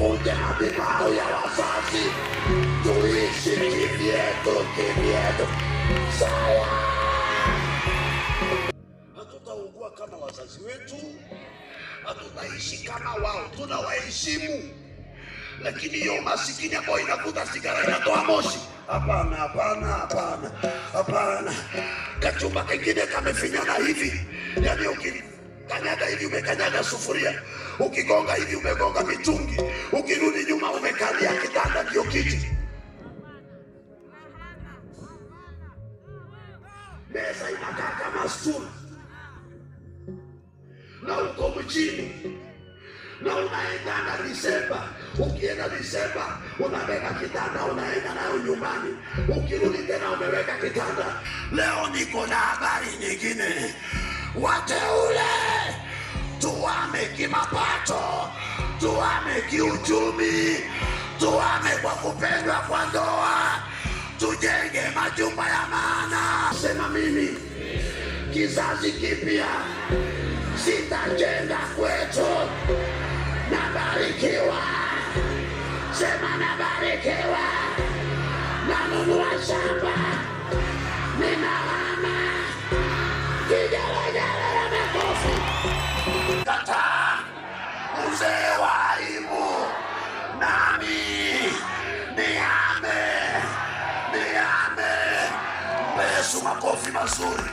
tuvunje madhabahu ya wazazi, tuishi kivyetu. Sawa. Hatutaugua kama wazazi wetu, hatutaishi kama wao, tunawaheshimu. Lakini hiyo masikini ambayo inavuta sigara inatoa moshi, hapana. Kachumba kengine kamefinyana hivi, yani ukikanyaga hivi umekanyaga sufuria, ukigonga hivi umegonga mitungi, ukirudi nyuma umekalia kitanda ndio kiti. Meza inakaa kama stuli, na uko mjini, na unaenda Disemba. Ukienda Disemba unabeba kitanda unaenda nayo nyumbani, ukirudi tena umeweka kitanda. Leo niko na habari nyingine. Wateule, tuame kimapato, tuame kiuchumi, tuame kwa kupendwa kwa ndoa, tujenge majumba ya maana. Sema mimi, kizazi kipya sitajenga kwetu. Nabarikiwa. Sema nabarikiwa. Nanunua shamba, ninahama. Kigelegele na makofi. Kataa uzee wa aibu, nami nihame. Mpe Yesu makofi mazuri.